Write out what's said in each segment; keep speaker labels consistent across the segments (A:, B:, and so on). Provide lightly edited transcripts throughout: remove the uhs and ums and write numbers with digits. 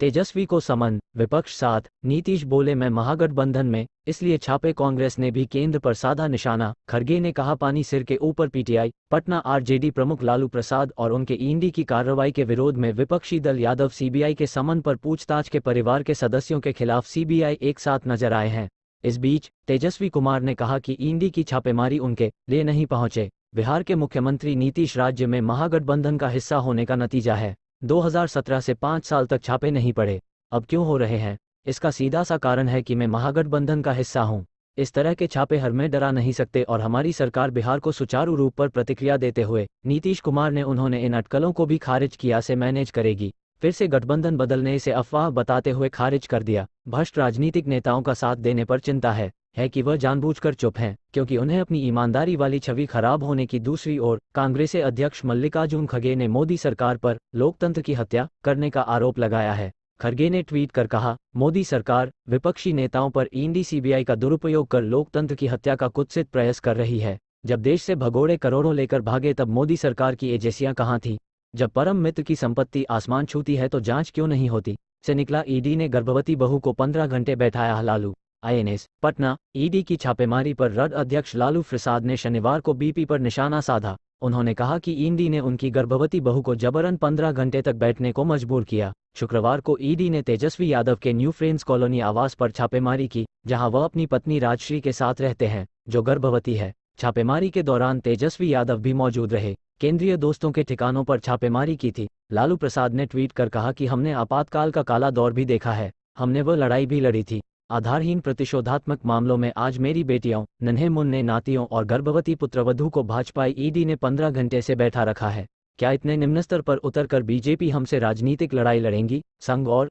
A: तेजस्वी को समन, विपक्ष साथ, नीतीश बोले मैं महागठबंधन में, इसलिए छापे कांग्रेस ने भी केंद्र पर साधा निशाना। खरगे ने कहा पानी सिर के ऊपर पीटीआई। पटना आरजेडी प्रमुख लालू प्रसाद और उनके ईडी की कार्रवाई के विरोध में विपक्षी दल यादव सीबीआई के समन पर पूछताछ के परिवार के सदस्यों के खिलाफ सीबीआई एक साथ नजर आए हैं। इस बीच तेजस्वी कुमार ने कहा कि ईडी की छापेमारी उनके लिए नहीं पहुंचे। बिहार के मुख्यमंत्री नीतीश राज्य में महागठबंधन का हिस्सा होने का नतीजा है। 2017 से 5 साल तक छापे नहीं पड़े, अब क्यों हो रहे हैं? इसका सीधा सा कारण है कि मैं महागठबंधन का हिस्सा हूं। इस तरह के छापे हमें डरा नहीं सकते और हमारी सरकार बिहार को सुचारू रूप पर प्रतिक्रिया देते हुए नीतीश कुमार ने उन्होंने इन अटकलों को भी खारिज किया से मैनेज करेगी। फिर से गठबंधन बदलने से अफवाह बताते हुए खारिज कर दिया। भ्रष्ट राजनीतिक नेताओं का साथ देने पर चिंता है कि वह जानबूझकर चुप हैं क्योंकि उन्हें अपनी ईमानदारी वाली छवि खराब होने की। दूसरी ओर कांग्रेस अध्यक्ष मल्लिकार्जुन खड़गे ने मोदी सरकार पर लोकतंत्र की हत्या करने का आरोप लगाया है। खड़गे ने ट्वीट कर कहा, मोदी सरकार विपक्षी नेताओं पर ईडी सीबीआई का दुरुपयोग कर लोकतंत्र की हत्या का कुत्सित प्रयास कर रही है। जब देश से भगोड़े करोड़ों लेकर भागे तब मोदी सरकार की एजेंसियां कहां थी? जब परम मित्र की संपत्ति आसमान छूती है तो जांच क्यों नहीं होती? से निकला ईडी ने गर्भवती बहू को 15 घंटे बैठाया लालू। आईएनएस पटना ईडी की छापेमारी पर रड अध्यक्ष लालू प्रसाद ने शनिवार को बीपी पर निशाना साधा। उन्होंने कहा कि ईडी ने उनकी गर्भवती बहू को जबरन 15 घंटे तक बैठने को मजबूर किया। शुक्रवार को ईडी ने तेजस्वी यादव के न्यू फ्रेंड्स कॉलोनी आवास पर छापेमारी की, जहां वह अपनी पत्नी राजश्री के साथ रहते हैं, जो गर्भवती है। छापेमारी के दौरान तेजस्वी यादव भी मौजूद रहे। केंद्रीय दोस्तों के ठिकानों पर छापेमारी की थी। लालू प्रसाद ने ट्वीट कर कहा कि हमने आपातकाल का काला दौर भी देखा है, हमने वह लड़ाई भी लड़ी थी। आधारहीन प्रतिशोधात्मक मामलों में आज मेरी बेटियों, नन्हे मुन्ने नातियों और गर्भवती पुत्रवधू को भाजपाई ईडी ने 15 घंटे से बैठा रखा है। क्या इतने निम्न स्तर पर उतरकर बीजेपी हमसे राजनीतिक लड़ाई लड़ेंगी? संघ और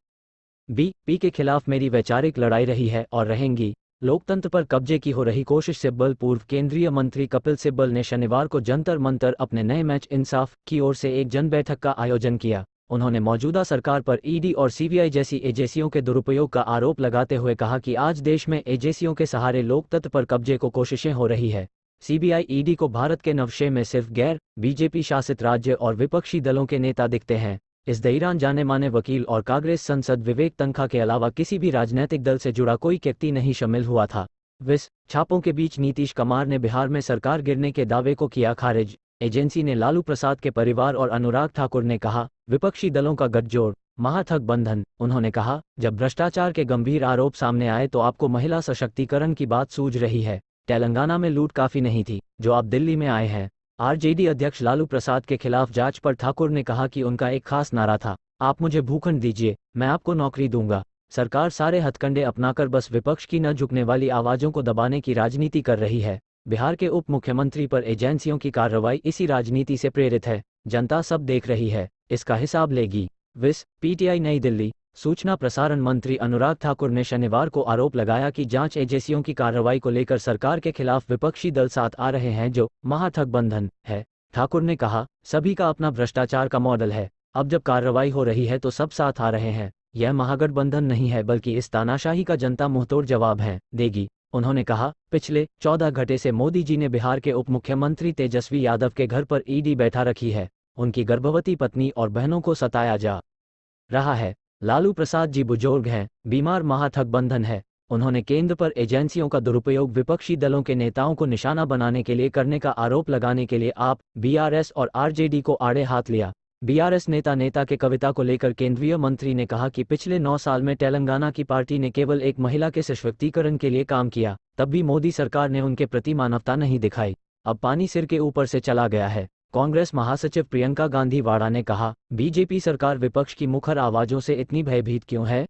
A: बीपी के खिलाफ मेरी वैचारिक लड़ाई रही है और रहेंगी। लोकतंत्र पर कब्जे की हो रही कोशिश सिब्बल। पूर्व केंद्रीय मंत्री कपिल सिब्बल ने शनिवार को जंतर मंतर अपने नए मैच इंसाफ की ओर से एक जन बैठक का आयोजन किया। उन्होंने मौजूदा सरकार पर ईडी और सीबीआई जैसी एजेंसियों के दुरुपयोग का आरोप लगाते हुए कहा कि आज देश में एजेंसियों के सहारे लोकतंत्र पर कब्जे को कोशिशें हो रही है। सीबीआई ईडी को भारत के नवशे में सिर्फ गैर बीजेपी शासित राज्य और विपक्षी दलों के नेता दिखते हैं। इस दौरान जाने माने वकील और कांग्रेस सांसद विवेक तन्खा के अलावा किसी भी राजनीतिक दल से जुड़ा कोई व्यक्ति नहीं शामिल हुआ था। छापों के बीच नीतीश कुमार ने बिहार में सरकार गिरने के दावे को किया खारिज। एजेंसी ने लालू प्रसाद के परिवार और अनुराग ठाकुर ने कहा, विपक्षी दलों का गठजोड़, महागठबंधन। उन्होंने कहा, जब भ्रष्टाचार के गंभीर आरोप सामने आए तो आपको महिला सशक्तिकरण की बात सूझ रही है। तेलंगाना में लूट काफी नहीं थी जो आप दिल्ली में आए हैं। आरजेडी अध्यक्ष लालू प्रसाद के खिलाफ जांच पर ठाकुर ने कहा कि उनका एक खास नारा था, आप मुझे भूखंड दीजिए, मैं आपको नौकरी दूंगा। सरकार सारे हथकंडे अपनाकर बस विपक्ष की न झुकने वाली आवाजों को दबाने की राजनीति कर रही है। बिहार के उप मुख्यमंत्री पर एजेंसियों की कार्रवाई इसी राजनीति से प्रेरित है। जनता सब देख रही है, इसका हिसाब लेगी। पीटीआई नई दिल्ली। सूचना प्रसारण मंत्री अनुराग ठाकुर ने शनिवार को आरोप लगाया कि जांच एजेंसियों की कार्रवाई को लेकर सरकार के खिलाफ विपक्षी दल साथ आ रहे हैं जो महागठबंधन है। ठाकुर ने कहा, सभी का अपना भ्रष्टाचार का मॉडल है, अब जब कार्रवाई हो रही है तो सब साथ आ रहे हैं। यह महागठबंधन नहीं है बल्कि इस तानाशाही का जनता मुंहतोड़ जवाब देगी। उन्होंने कहा, पिछले 14 घंटे से मोदी जी ने बिहार के उप मुख्यमंत्री तेजस्वी यादव के घर पर ईडी बैठा रखी है। उनकी गर्भवती पत्नी और बहनों को सताया जा रहा है। लालू प्रसाद जी बुजुर्ग हैं, बीमार महागठबंधन है। उन्होंने केंद्र पर एजेंसियों का दुरुपयोग विपक्षी दलों के नेताओं को निशाना बनाने के लिए करने का आरोप लगाने के लिए आप बीआरएस और आरजेडी को आड़े हाथ लिया। बीआरएस नेता के कविता को लेकर केंद्रीय मंत्री ने कहा कि पिछले 9 साल में तेलंगाना की पार्टी ने केवल एक महिला के सशक्तिकरण के लिए काम किया, तब भी मोदी सरकार ने उनके प्रति मानवता नहीं दिखाई। अब पानी सिर के ऊपर से चला गया है। कांग्रेस महासचिव प्रियंका गांधी वाड़ा ने कहा, बीजेपी सरकार विपक्ष की मुखर आवाजों से इतनी भयभीत क्यों है?